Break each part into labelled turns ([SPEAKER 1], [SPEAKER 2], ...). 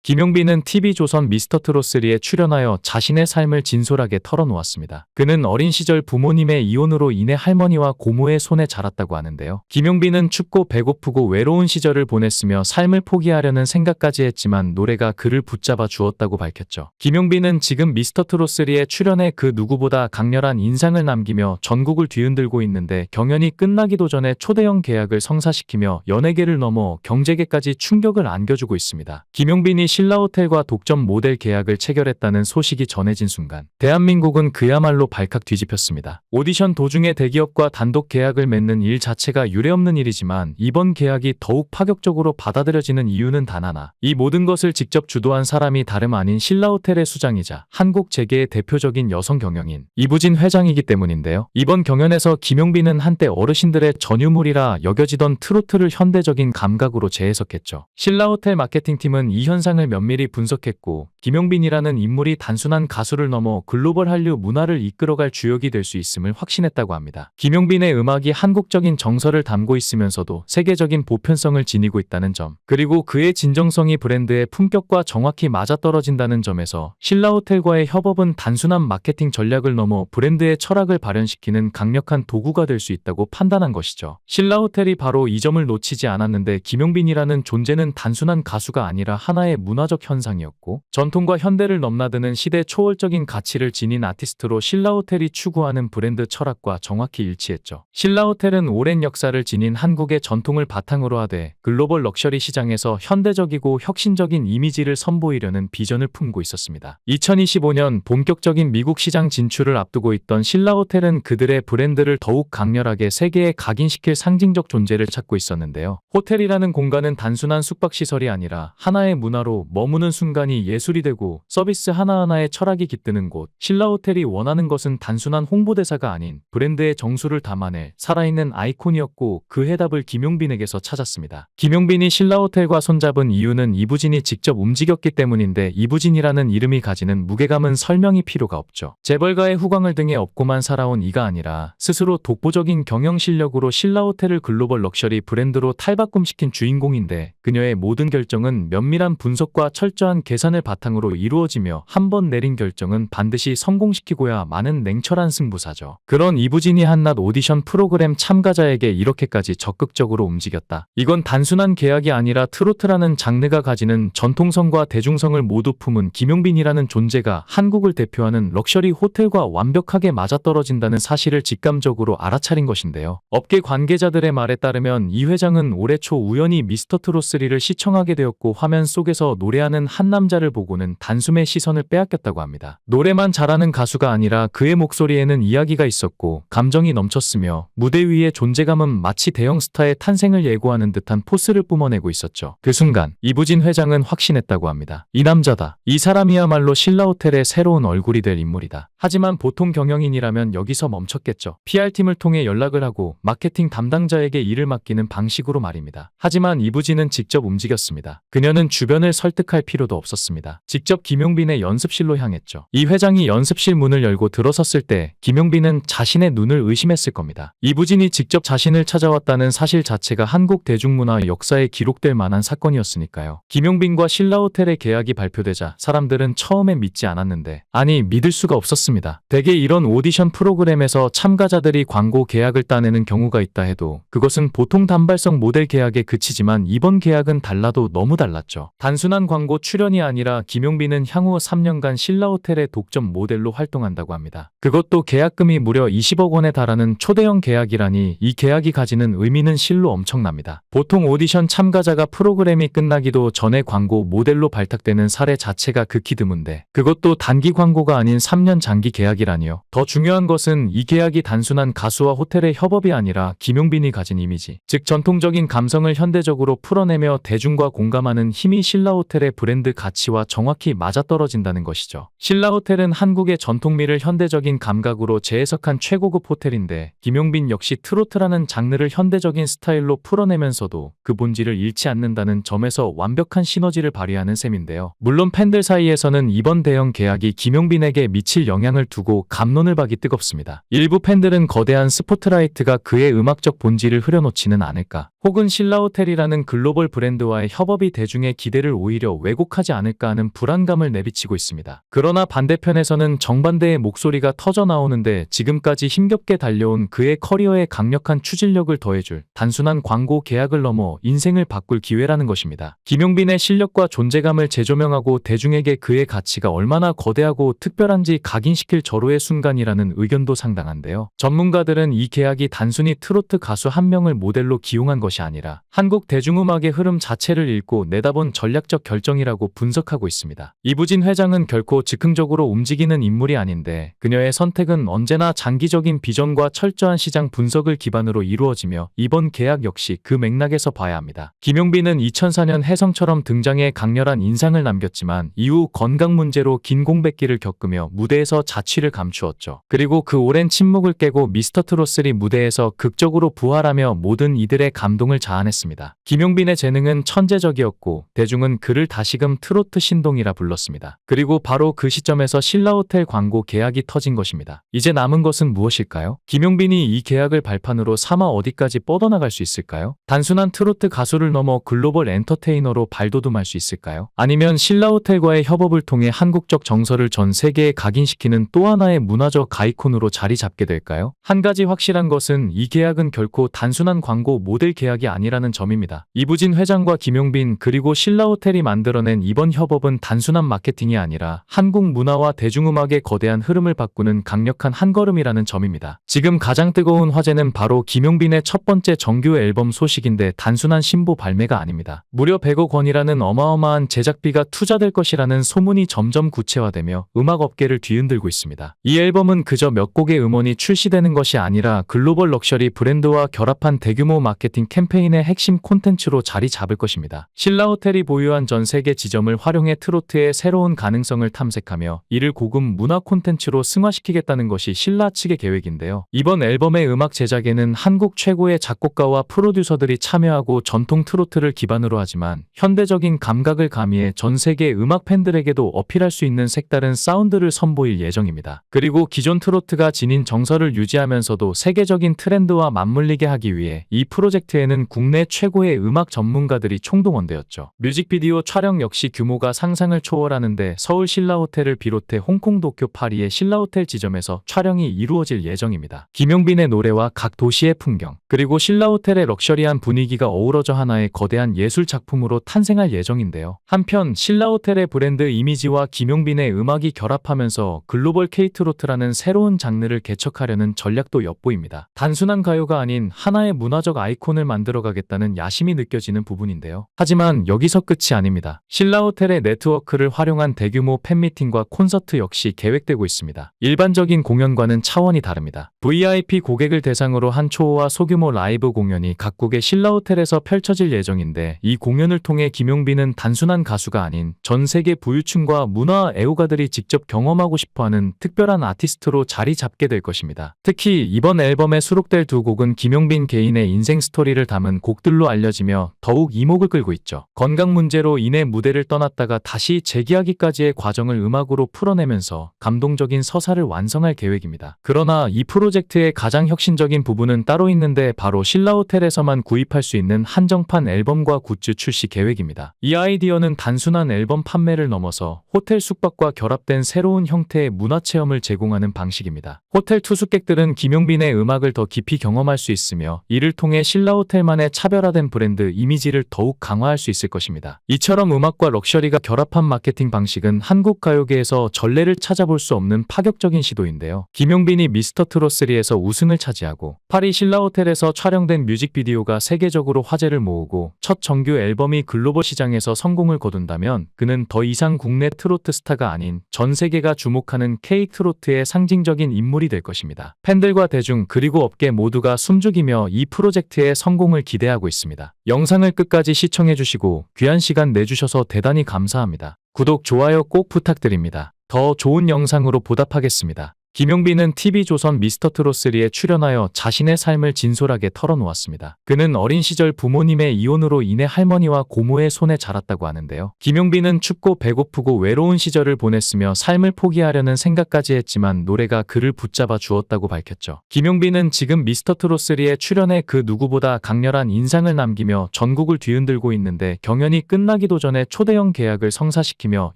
[SPEAKER 1] 김용빈은 TV조선 미스터트롯3에 출연하여 자신의 삶을 진솔하게 털어놓았습니다. 그는 어린 시절 부모님의 이혼으로 인해 할머니와 고모의 손에 자랐다고 하는데요. 김용빈은 춥고 배고프고 외로운 시절을 보냈으며 삶을 포기하려는 생각까지 했지만 노래가 그를 붙잡아 주었다고 밝혔죠. 김용빈은 지금 미스터트롯3에 출연해 그 누구보다 강렬한 인상을 남기며 전국을 뒤흔들고 있는데 경연이 끝나기도 전에 초대형 계약을 성사시키며 연예계를 넘어 경제계까지 충격을 안겨주고 있습니다. 김용빈이 신라호텔과 독점 모델 계약을 체결했다는 소식이 전해진 순간 대한민국은 그야말로 발칵 뒤집혔습니다. 오디션 도중에 대기업과 단독 계약을 맺는 일 자체가 유례없는 일이지만 이번 계약이 더욱 파격적으로 받아들여지는 이유는 단 하나. 이 모든 것을 직접 주도한 사람이 다름 아닌 신라호텔의 수장이자 한국 재계의 대표적인 여성 경영인 이부진 회장이기 때문인데요. 이번 경연에서 김용빈은 한때 어르신들의 전유물이라 여겨지던 트로트를 현대적인 감각으로 재해석했죠. 신라호텔 마케팅팀은 이 현상을 면밀히 분석했고 김용빈이라는 인물이 단순한 가수를 넘어 글로벌 한류 문화를 이끌어갈 주역이 될 수 있음을 확신했다고 합니다. 김용빈의 음악이 한국적인 정서를 담고 있으면서도 세계적인 보편성을 지니고 있다는 점, 그리고 그의 진정성이 브랜드의 품격과 정확히 맞아떨어진다는 점에서 신라호텔과의 협업은 단순한 마케팅 전략을 넘어 브랜드의 철학을 발현시키는 강력한 도구가 될 수 있다고 판단한 것이죠. 신라호텔이 바로 이 점을 놓치지 않았는데 김용빈이라는 존재는 단순한 가수가 아니라 하나의 문화적 현상이었고 전통과 현대를 넘나드는 시대 초월적인 가치를 지닌 아티스트로 신라호텔이 추구하는 브랜드 철학과 정확히 일치했죠. 신라호텔은 오랜 역사를 지닌 한국의 전통을 바탕으로 하되 글로벌 럭셔리 시장에서 현대적이고 혁신적인 이미지를 선보이려는 비전을 품고 있었습니다. 2025년 본격적인 미국 시장 진출을 앞두고 있던 신라호텔은 그들의 브랜드를 더욱 강렬하게 세계에 각인시킬 상징적 존재를 찾고 있었는데요. 호텔이라는 공간은 단순한 숙박시설이 아니라 하나의 문화로 머무는 순간이 예술이 되고 서비스 하나하나에 철학이 깃드는 곳. 신라호텔이 원하는 것은 단순한 홍보대사가 아닌 브랜드의 정수를 담아낼 살아있는 아이콘이었고 그 해답을 김용빈에게서 찾았습니다. 김용빈이 신라호텔과 손잡은 이유는 이부진이 직접 움직였기 때문인데 이부진이라는 이름이 가지는 무게감은 설명이 필요가 없죠. 재벌가의 후광을 등에 업고만 살아온 이가 아니라 스스로 독보적인 경영 실력으로 신라호텔을 글로벌 럭셔리 브랜드로 탈바꿈시킨 주인공인데 그녀의 모든 결정은 면밀한 분석과 철저한 계산을 바탕으로 이루어지며 한 번 내린 결정은 반드시 성공시키고야 마는 냉철한 승부사죠. 그런 이부진이 한낮 오디션 프로그램 참가자에게 이렇게까지 적극적으로 움직였다. 이건 단순한 계약이 아니라 트로트라는 장르가 가지는 전통성과 대중성을 모두 품은 김용빈이라는 존재가 한국을 대표하는 럭셔리 호텔과 완벽하게 맞아떨어진다는 사실을 직감적으로 알아차린 것인데요. 업계 관계자들의 말에 따르면 이 회장은 올해 초 우연히 미스터트롯3를 시청하게 되었고 화면 속에서 노래하는 한 남자를 보고는 단숨에 시선을 빼앗겼다고 합니다. 노래만 잘하는 가수가 아니라 그의 목소리에는 이야기가 있었고 감정이 넘쳤으며 무대 위의 존재감은 마치 대형 스타의 탄생을 예고하는 듯한 포스를 뿜어내고 있었죠. 그 순간 이부진 회장은 확신했다고 합니다. 이 남자다. 이 사람이야말로 신라호텔의 새로운 얼굴이 될 인물이다. 하지만 보통 경영인이라면 여기서 멈췄겠죠. PR팀을 통해 연락을 하고 마케팅 담당자에게 일을 맡기는 방식으로 말입니다. 하지만 이부진은 직접 움직였습니다. 그녀는 주변을 설득할 필요도 없었습니다. 직접 김용빈의 연습실로 향했죠. 이 회장이 연습실 문을 열고 들어섰을 때 김용빈은 자신의 눈을 의심했을 겁니다. 이부진이 직접 자신을 찾아왔다는 사실 자체가 한국 대중문화 역사에 기록될 만한 사건이었으니까요. 김용빈과 신라호텔의 계약이 발표되자 사람들은 처음엔 믿지 않았는데 아니 믿을 수가 없었습니다. 대개 이런 오디션 프로그램에서 참가자들이 광고 계약을 따내는 경우가 있다 해도 그것은 보통 단발성 모델 계약에 그치지만 이번 계약은 달라도 너무 달랐죠. 단순한 광고 출연이 아니라 김용빈은 향후 3년간 신라호텔의 독점 모델로 활동한다고 합니다. 그것도 계약금이 무려 20억 원에 달하는 초대형 계약이라니 이 계약이 가지는 의미는 실로 엄청납니다. 보통 오디션 참가자가 프로그램이 끝나기도 전에 광고 모델로 발탁되는 사례 자체가 극히 드문데 그것도 단기 광고가 아닌 3년 장기 계약이라니요. 더 중요한 것은 이 계약이 단순한 가수와 호텔의 협업이 아니라 김용빈이 가진 이미지, 즉 전통적인 감성을 현대적으로 풀어내며 대중과 공감하는 힘이 신라호텔의 브랜드 가치와 정확히 맞아떨어진다는 것이죠. 신라호텔은 한국의 전통미를 현대적인 감각으로 재해석한 최고급 호텔인데 김용빈 역시 트로트라는 장르를 현대적인 스타일로 풀어내면서도 그 본질을 잃지 않는다는 점에서 완벽한 시너지를 발휘하는 셈인데요. 물론 팬들 사이에서는 이번 대형 계약이 김용빈에게 미칠 영향을 두고 갑론을 박이 뜨겁습니다. 일부 팬들은 거대한 스포트라이트가 그의 음악적 본질을 흐려놓지는 않을까, 혹은 신라호텔이라는 글로벌 브랜드와의 협업이 대중의 기대를 오히려 왜곡하지 않을까 하는 불안감을 내비치고 있습니다. 그러나 반대편에서는 정반대의 목소리가 터져 나오는데 지금까지 힘겹게 달려온 그의 커리어에 강력한 추진력을 더해줄 단순한 광고 계약을 넘어 인생을 바꿀 기회라는 것입니다. 김용빈의 실력과 존재감을 재조명하고 대중에게 그의 가치가 얼마나 거대하고 특별한지 각인시킬 절호의 순간이라는 의견도 상당한데요. 전문가들은 이 계약이 단순히 트로트 가수 한 명을 모델로 기용한 것이 아니라 한국 대중음악의 흐름 자체를 읽고 내다본 전략적 결정이라고 분석하고 있습니다. 이부진 회장은 결코 즉흥적으로 움직이는 인물이 아닌데 그녀의 선택은 언제나 장기적인 비전과 철저한 시장 분석을 기반으로 이루어지며 이번 계약 역시 그 맥락에서 봐야 합니다. 김용빈은 2004년 혜성처럼 등장해 강렬한 인상을 남겼지만 이후 건강 문제로 긴 공백기를 겪으며 무대에서 자취를 감추었죠. 그리고 그 오랜 침묵을 깨고 미스터트롯3 무대에서 극적으로 부활하며 모든 이들의 감동을 자아냈습니다. 김용빈의 재능은 천재적이었고 대중은 그를 다시금 트로트 신동이라 불렀습니다. 그리고 바로 그 시점에서 신라호텔 광고 계약이 터진 것입니다. 이제 남은 것은 무엇일까요? 김용빈이 이 계약을 발판으로 삼아 어디까지 뻗어나갈 수 있을까요? 단순한 트로트 가수를 넘어 글로벌 엔터테이너로 발돋움할 수 있을까요? 아니면 신라호텔과의 협업을 통해 한국적 정서를 전 세계에 각인시키는 또 하나의 문화적 아이콘으로 자리 잡게 될까요? 한 가지 확실한 것은 이 계약은 결코 단순한 광고 모델 계약이 아니라는 점입니다. 이부진 회장과 김용빈 그리고 신라호텔이 만들어낸 이번 협업은 단순한 마케팅이 아니라 한국 문화와 대중음악의 거대한 흐름을 바꾸는 강력한 한걸음이라는 점입니다. 지금 가장 뜨거운 화제는 바로 김용빈의 첫 번째 정규 앨범 소식인데 단순한 신보 발매가 아닙니다. 무려 100억 원이라는 어마어마한 제작비가 투자될 것이라는 소문이 점점 구체화되며 음악업계를 뒤흔들고 있습니다. 이 앨범은 그저 몇 곡의 음원이 출시되는 것이 아니라 글로벌 럭셔리 브랜드와 결합한 대규모 마케팅 캠페인의 핵심 콘텐츠로 자리 잡을 것입니다. 신라호텔이 보유한 전 세계 지점을 활용해 트로트의 새로운 가능성을 탐색하며 이를 고급 문화 콘텐츠로 승화시키겠다는 것이 신라 측의 계획인데요. 이번 앨범의 음악 제작에는 한국 최고의 작곡가와 프로듀서들이 참여하고 전통 트로트를 기반으로 하지만 현대적인 감각을 가미해 전 세계 음악 팬들에게도 어필할 수 있는 색다른 사운드를 선보일 예정입니다. 그리고 기존 트로트가 지닌 정서를 유지하면서도 세계적인 트렌드와 맞물리게 하기 위해 이 프로젝트에는 국내 최고의 음악 전문가들이 총동원되었죠. 뮤직비디오 촬영 역시 규모가 상상을 초월하는데 서울 신라호텔을 비롯해 홍콩, 도쿄, 파리의 신라호텔 지점에서 촬영이 이루어질 예정입니다. 김용빈의 노래와 각 도시의 풍경, 그리고 신라호텔의 럭셔리한 분위기가 어우러져 하나의 거대한 예술 작품으로 탄생할 예정인데요. 한편 신라호텔의 브랜드 이미지와 김용빈의 음악이 결합하면서 글로벌 K-트로트라는 새로운 장르를 개척하려는 전략도 엿보입니다. 단순한 가요가 아닌 하나의 문화적 아이콘을 만들어가겠다는 야심이 느껴지는 부분인데요. 하지만 여기서 끝이 아닙니다. 신라호텔의 네트워크를 활용한 대규모 팬미팅과 콘서트 역시 계획되고 있습니다. 일반적인 공연과는 차원이 다릅니다. VIP 고객을 대상으로 한 초호화 소규모 라이브 공연이 각국의 신라호텔에서 펼쳐질 예정인데 이 공연을 통해 김용빈은 단순한 가수가 아닌 전 세계 부유층과 문화 애호가들이 직접 경험하고 싶어하는 특별한 아티스트로 자리 잡게 될 것입니다. 특히 이번 앨범에 수록될 두 곡은 김용빈 개인의 인생 스토리를 담은 곡들로 알려지며 더욱 이목을 끌고 있죠. 건강 문제로 인해 무대를 떠났다가 다시 재기하기까지의 과정을 음악으로 풀어내면서 감동적인 서사를 완성할 계획입니다. 그러나 이 프로젝트의 가장 혁신적인 부분은 따로 있는데 바로 신라호텔에서만 구입할 수 있는 한정판 앨범과 굿즈 출시 계획입니다. 이 아이디어는 단순한 앨범 판매를 넘어서 호텔 숙박과 결합된 새로운 형태의 문화체험을 제공하는 방식입니다. 호텔 투숙객들은 김용빈의 음악을 더 깊이 경험할 수 있으며 이를 통해 신라호텔만의 차별화된 브랜드 이미지를 더욱 강화할 수 있을 것입니다. 이처럼 음악과 럭셔리가 결합한 마케팅 방식은 한국 가요계에서 전례를 찾아볼 수 없는 파격적인 시도인데요. 김용빈이 미스터트롯3에서 우승을 차지하고 파리 신라호텔에서 촬영된 뮤직비디오가 세계적으로 화제를 모으고 첫 정규 앨범이 글로벌 시장에서 성공을 거둔다면 그는 더 이상 국내 트로트 스타가 아닌 전 세계가 주목하는 K-트로트의 상징적인 인물이 될 것입니다. 팬들과 대중 그리고 업계 모두가 숨죽이며 이 프로젝트의 성공을 기대하고 있습니다. 영상을 끝까지 시청해주시고 귀한 시간 내주셔서 대단히 감사합니다. 구독, 좋아요 꼭 부탁드립니다. 더 좋은 영상으로 보답하겠습니다. 김용빈은 TV조선 미스터트롯3에 출연하여 자신의 삶을 진솔하게 털어놓았습니다. 그는 어린 시절 부모님의 이혼으로 인해 할머니와 고모의 손에 자랐다고 하는데요. 김용빈은 춥고 배고프고 외로운 시절을 보냈으며 삶을 포기하려는 생각까지 했지만 노래가 그를 붙잡아 주었다고 밝혔죠. 김용빈은 지금 미스터트롯3에 출연해 그 누구보다 강렬한 인상을 남기며 전국을 뒤흔들고 있는데 경연이 끝나기도 전에 초대형 계약을 성사시키며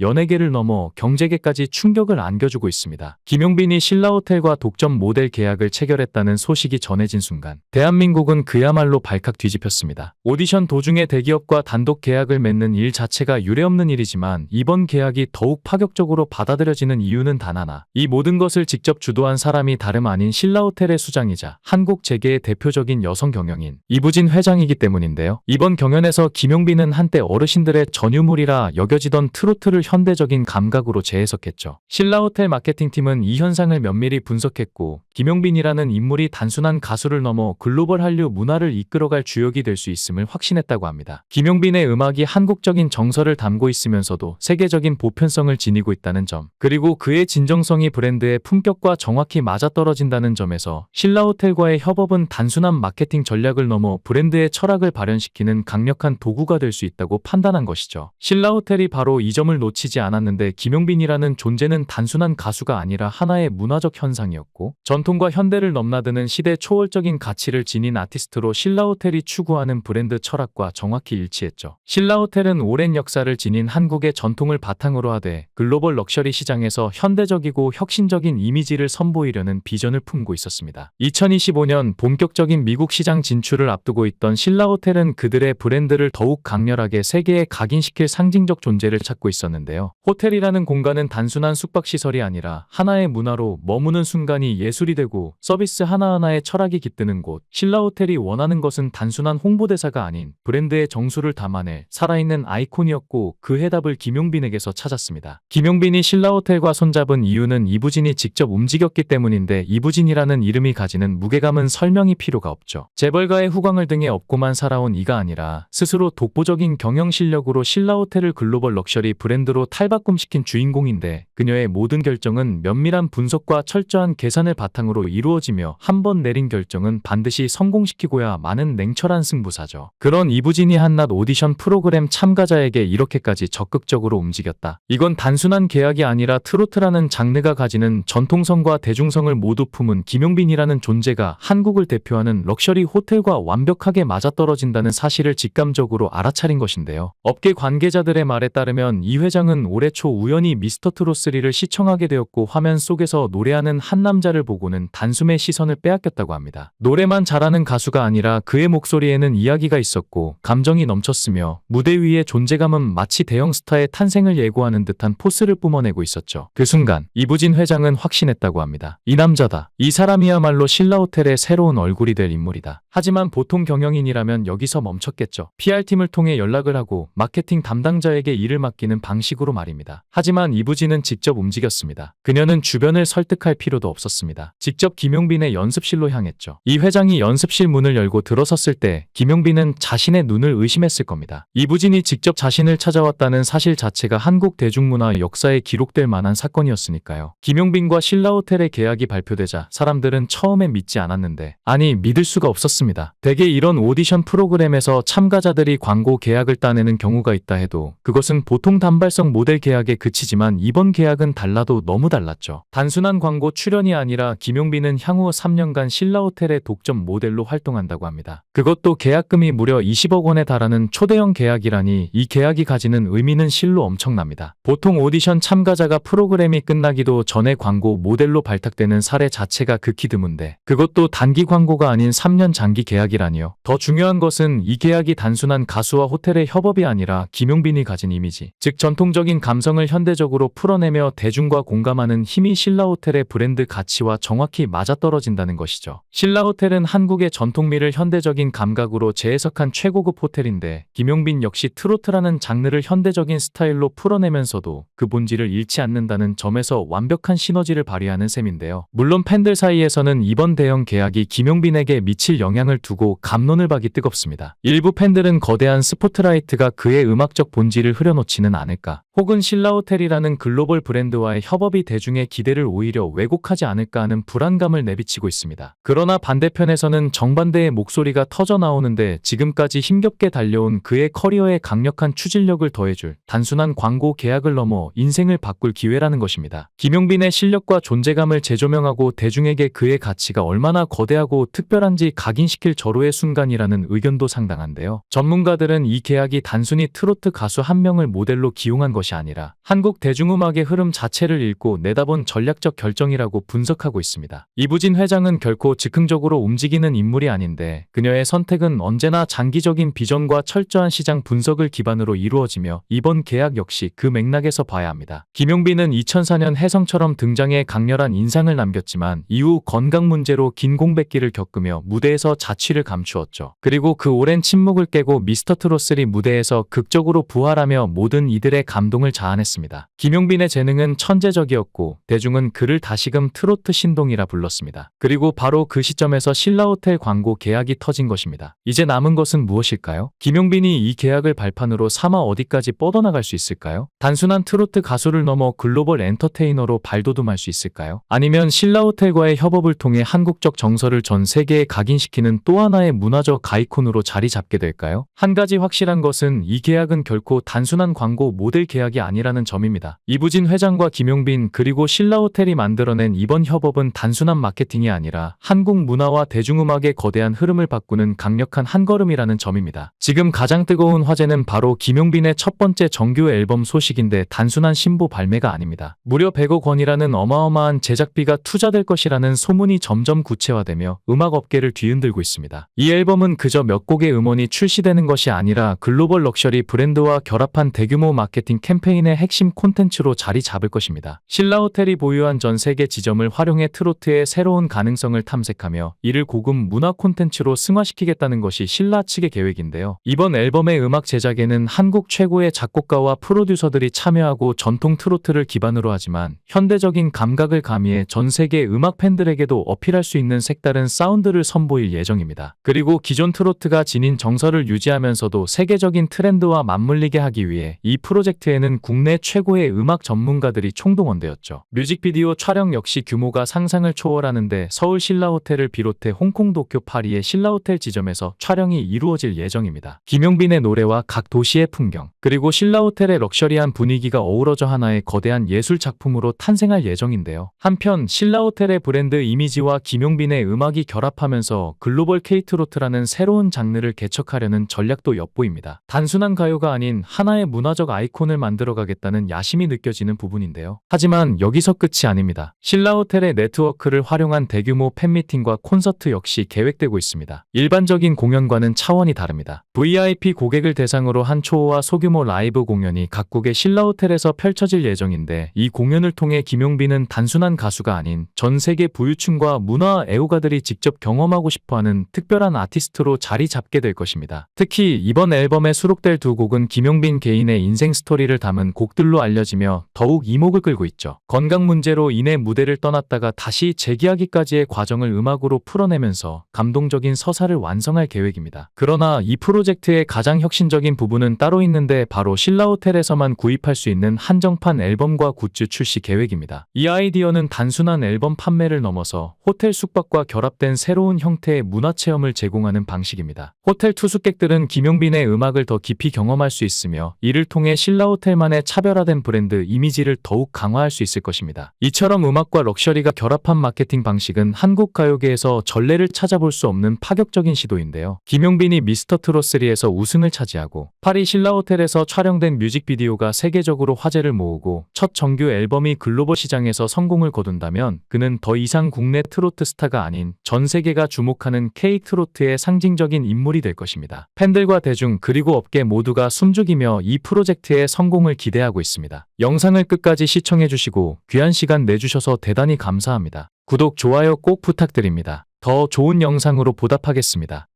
[SPEAKER 1] 연예계를 넘어 경제계까지 충격을 안겨주고 있습니다. 김용빈이 신라호텔과 독점 모델 계약을 체결했다는 소식이 전해진 순간 대한민국은 그야말로 발칵 뒤집혔습니다. 오디션 도중에 대기업과 단독 계약을 맺는 일 자체가 유례없는 일이지만 이번 계약이 더욱 파격적으로 받아들여지는 이유는 단 하나. 이 모든 것을 직접 주도한 사람이 다름 아닌 신라호텔의 수장이자 한국 재계의 대표적인 여성 경영인 이부진 회장이기 때문인데요. 이번 경연에서 김용빈은 한때 어르신들의 전유물이라 여겨지던 트로트를 현대적인 감각으로 재해석했죠. 신라호텔 마케팅팀은 이 현상을 면밀히 분석했고 김용빈이라는 인물이 단순한 가수를 넘어 글로벌 한류 문화를 이끌어갈 주역이 될 수 있음을 확신했다고 합니다. 김용빈의 음악이 한국적인 정서를 담고 있으면서도 세계적인 보편성을 지니고 있다는 점, 그리고 그의 진정성이 브랜드의 품격과 정확히 맞아떨어진다는 점에서 신라호텔과의 협업은 단순한 마케팅 전략을 넘어 브랜드의 철학을 발현시키는 강력한 도구가 될 수 있다고 판단한 것이죠. 신라호텔이 바로 이 점을 놓치지 않았는데 김용빈이라는 존재는 단순한 가수가 아니라 하나의 문화적 현상이었고 전통과 현대를 넘나드는 시대 초월적인 가치를 지닌 아티스트로 신라호텔이 추구하는 브랜드 철학과 정확히 일치했죠. 신라호텔은 오랜 역사를 지닌 한국의 전통을 바탕으로 하되 글로벌 럭셔리 시장에서 현대적이고 혁신적인 이미지를 선보이려는 비전을 품고 있었습니다. 2025년 본격적인 미국 시장 진출을 앞두고 있던 신라호텔은 그들의 브랜드를 더욱 강렬하게 세계에 각인시킬 상징적 존재를 찾고 있었는데요. 호텔이라는 공간은 단순한 숙박시설이 아니라 하나의 문화로 머무는 순간이 예술이 되고 서비스 하나하나에 철학이 깃드는 곳. 신라호텔이 원하는 것은 단순한 홍보대사가 아닌 브랜드의 정수를 담아낼 살아있는 아이콘이었고 그 해답을 김용빈에게서 찾았습니다. 김용빈이 신라호텔과 손잡은 이유는 이부진이 직접 움직였기 때문인데 이부진이라는 이름이 가지는 무게감은 설명이 필요가 없죠. 재벌가의 후광을 등에 업고만 살아온 이가 아니라 스스로 독보적인 경영 실력으로 신라호텔을 글로벌 럭셔리 브랜드로 탈바꿈시킨 주인공인데 그녀의 모든 결정은 면밀한 분석과 철저한 계산을 바탕으로 이루어지며 한 번 내린 결정은 반드시 성공시키고야 마는 냉철한 승부사죠. 그런 이부진이 한낮 오디션 프로그램 참가자에게 이렇게까지 적극적으로 움직였다. 이건 단순한 계약이 아니라 트로트라는 장르가 가지는 전통성과 대중성을 모두 품은 김용빈이라는 존재가 한국을 대표하는 럭셔리 호텔과 완벽하게 맞아떨어진다는 사실을 직감적으로 알아차린 것인데요. 업계 관계자들의 말에 따르면 이 회장은 올해 초 우연히 미스터트롯3를 시청하게 되었고 화면 속에서 노래하는 한 남자를 보고는 단숨에 시선을 빼앗겼다고 합니다. 노래만 잘하는 가수가 아니라 그의 목소리에는 이야기가 있었고 감정이 넘쳤으며 무대 위의 존재감은 마치 대형 스타의 탄생을 예고하는 듯한 포스를 뿜어내고 있었죠. 그 순간 이부진 회장은 확신했다고 합니다. 이 남자다. 이 사람이야말로 신라호텔의 새로운 얼굴이 될 인물이다. 하지만 보통 경영인이라면 여기서 멈췄겠죠. PR팀을 통해 연락을 하고 마케팅 담당자에게 일을 맡기는 방식으로 말입니다. 하지만 이부진은 직접 움직였습니다. 그녀는 주변을 설득할 필요도 없었습니다. 직접 김용빈의 연습실로 향했죠. 이 회장이 연습실 문을 열고 들어섰을 때 김용빈은 자신의 눈을 의심했을 겁니다. 이부진이 직접 자신을 찾아왔다는 사실 자체가 한국 대중문화 역사에 기록될 만한 사건이었으니까요. 김용빈과 신라호텔의 계약이 발표되자 사람들은 처음엔 믿지 않았는데 아니 믿을 수가 없었습니다. 대개 이런 오디션 프로그램에서 참가자들이 광고 계약을 따내는 경우가 있다 해도 그것은 보통 단발성 모델 계약에 그치지만 이번 계약은 달라도 너무 달랐죠. 단순한 광고 출연이 아니라 김용빈은 향후 3년간 신라호텔의 독점 모델로 활동한다고 합니다. 그것도 계약금이 무려 20억 원에 달하는 초대형 계약이라니 이 계약이 가지는 의미는 실로 엄청납니다. 보통 오디션 참가자가 프로그램이 끝나기도 전에 광고 모델로 발탁되는 사례 자체가 극히 드문데 그것도 단기 광고가 아닌 3년 장기 계약이라니요. 더 중요한 것은 이 계약이 단순한 가수와 호텔의 협업이 아니라 김용빈이 가진 이미지, 즉 전통적인 감성을 현대적으로 풀어내며 대중과 공감하는 힘이 신라호텔의 브랜드 가치와 정확히 맞아떨어진다는 것이죠. 신라호텔은 한국의 전통미를 현대적인 감각으로 재해석한 최고급 호텔인데 김용빈 역시 트로트라는 장르를 현대적인 스타일로 풀어내면서도 그 본질을 잃지 않는다는 점에서 완벽한 시너지를 발휘하는 셈인데요. 물론 팬들 사이에서는 이번 대형 계약이 김용빈에게 미칠 영향을 두고 갑론을 박이 뜨겁습니다. 일부 팬들은 거대한 스포트라이트가 그의 음악적 본질을 흐려놓지는 않을까, 혹은 신라호텔이라는 글로벌 브랜드와의 협업이 대중의 기대를 오히려 오히려 왜곡하지 않을까 하는 불안감을 내비치고 있습니다. 그러나 반대편에서는 정반대의 목소리가 터져 나오는데 지금까지 힘겹게 달려온 그의 커리어에 강력한 추진력을 더해줄 단순한 광고 계약을 넘어 인생을 바꿀 기회라는 것입니다. 김용빈의 실력과 존재감을 재조명하고 대중에게 그의 가치가 얼마나 거대하고 특별한지 각인시킬 절호의 순간이라는 의견도 상당한데요. 전문가들은 이 계약이 단순히 트로트 가수 한 명을 모델로 기용한 것이 아니라 한국 대중음악의 흐름 자체를 읽고 내다본 전략적 결정이라고 분석하고 있습니다. 이부진 회장은 결코 즉흥적으로 움직이는 인물이 아닌데 그녀의 선택은 언제나 장기적인 비전과 철저한 시장 분석을 기반으로 이루어지며 이번 계약 역시 그 맥락에서 봐야 합니다. 김용빈은 2004년 혜성처럼 등장해 강렬한 인상을 남겼지만 이후 건강 문제로 긴 공백기를 겪으며 무대에서 자취를 감추었죠. 그리고 그 오랜 침묵을 깨고 미스터트롯3 무대에서 극적으로 부활하며 모든 이들의 감동을 자아냈습니다. 김용빈의 재능은 천재적이었고 대중은 그를 다시금 트로트 신동이라 불렀습니다. 그리고 바로 그 시점에서 신라호텔 광고 계약이 터진 것입니다. 이제 남은 것은 무엇일까요? 김용빈이 이 계약을 발판으로 삼아 어디까지 뻗어나갈 수 있을까요? 단순한 트로트 가수를 넘어 글로벌 엔터테이너로 발돋움할 수 있을까요? 아니면 신라호텔과의 협업을 통해 한국적 정서를 전 세계에 각인시키는 또 하나의 문화적 아이콘으로 자리 잡게 될까요? 한 가지 확실한 것은 이 계약은 결코 단순한 광고 모델 계약이 아니라는 점입니다. 이부진 회장과 김용빈 그리고 신라호텔이 만들어낸 이번 협업은 단순한 마케팅이 아니라 한국 문화와 대중음악의 거대한 흐름을 바꾸는 강력한 한 걸음이라는 점입니다. 지금 가장 뜨거운 화제는 바로 김용빈의 첫 번째 정규 앨범 소식인데 단순한 신보 발매가 아닙니다. 무려 100억 원이라는 어마어마한 제작비가 투자될 것이라는 소문이 점점 구체화되며 음악업계를 뒤흔들고 있습니다. 이 앨범은 그저 몇 곡의 음원이 출시되는 것이 아니라 글로벌 럭셔리 브랜드와 결합한 대규모 마케팅 캠페인의 핵심 콘텐츠로 자리 잡을 것입니다. 신라호텔이 보유한 전 세계 지점을 활용해 트로트의 새로운 가능성을 탐색하며 이를 고급 문화 콘텐츠로 승화시키겠다는 것이 신라 측의 계획인데요. 이번 앨범의 음악 제작에는 한국 최고의 작곡가와 프로듀서들이 참여하고 전통 트로트를 기반으로 하지만 현대적인 감각을 가미해 전 세계 음악 팬들에게도 어필할 수 있는 색다른 사운드를 선보일 예정입니다. 그리고 기존 트로트가 지닌 정서를 유지하면서도 세계적인 트렌드와 맞물리게 하기 위해 이 프로젝트에는 국내 최고의 음악 전문가들이 총동원되었죠. 뮤직비디오 촬영 역시 규모가 상상을 초월하는데 서울 신라호텔을 비롯해 홍콩, 도쿄, 파리의 신라호텔 지점에서 촬영이 이루어질 예정입니다. 김용빈의 노래와 각 도시의 풍경, 그리고 신라호텔의 럭셔리한 분위기가 어우러져 하나의 거대한 예술 작품으로 탄생할 예정인데요. 한편 신라호텔의 브랜드 이미지와 김용빈의 음악이 결합하면서 글로벌 K-트로트라는 새로운 장르를 개척하려는 전략도 엿보입니다. 단순한 가요가 아닌 하나의 문화적 아이콘을 만들어가겠다는 야심이 느껴지는 부분인데요. 하지만 여기서 끝이 아닙니다. 신라호텔의 네트워크를 활용한 대규모 팬미팅과 콘서트 역시 계획되고 있습니다. 일반적인 공연과는 차원이 다릅니다. VIP 고객을 대상으로 한 초호화 소규모 라이브 공연이 각국의 신라호텔에서 펼쳐질 예정인데 이 공연을 통해 김용빈은 단순한 가수가 아닌 전 세계 부유층과 문화 애호가들이 직접 경험하고 싶어하는 특별한 아티스트로 자리 잡게 될 것입니다. 특히 이번 앨범에 수록될 두 곡은 김용빈 개인의 인생 스토리를 담은 곡들로 알려지며 더욱 이목을 끌고 있죠. 건강 문제로 인해 무대를 떠났다가 다시 재기하기까지의 과정을 음악으로 풀어내면서 감동적인 서사를 완성할 계획입니다. 그러나 이 프로젝트의 가장 혁신적인 부분은 따로 있는데 바로 신라호텔에서만 구입할 수 있는 한정판 앨범과 굿즈 출시 계획입니다. 이 아이디어는 단순한 앨범 판매를 넘어서 호텔 숙박과 결합된 새로운 형태의 문화체험을 제공하는 방식입니다. 호텔 투숙객들은 김용빈의 음악을 더 깊이 경험할 수 있으며 이를 통해 신라호텔만의 차별화된 브랜드 이미지를 더욱 강화할 수 있을 것입니다. 이처럼 음악과 럭셔리가 결합한 마케팅 방식은 한국 가요계에서 전례를 찾아볼 수 없는 파격적인 시도인데요. 김용빈이 미스터트롯3에서 우승을 차지하고 파리 신라호텔에서 촬영된 뮤직비디오가 세계적으로 화제를 모으고 첫 정규 앨범이 글로벌 시장에서 성공을 거둔다면 그는 더 이상 국내 트로트 스타가 아닌 전 세계가 주목하는 K-트로트의 상징적인 인물이 될 것입니다. 팬들과 대중 그리고 업계 모두가 숨죽이며 이 프로젝트의 성공을 기대하고 있습니다. 영상을 끝까지 시청해주시고 귀한 시간 내주셔서 대단히 감사합니다. 구독, 좋아요 꼭 부탁드립니다. 더 좋은 영상으로 보답하겠습니다.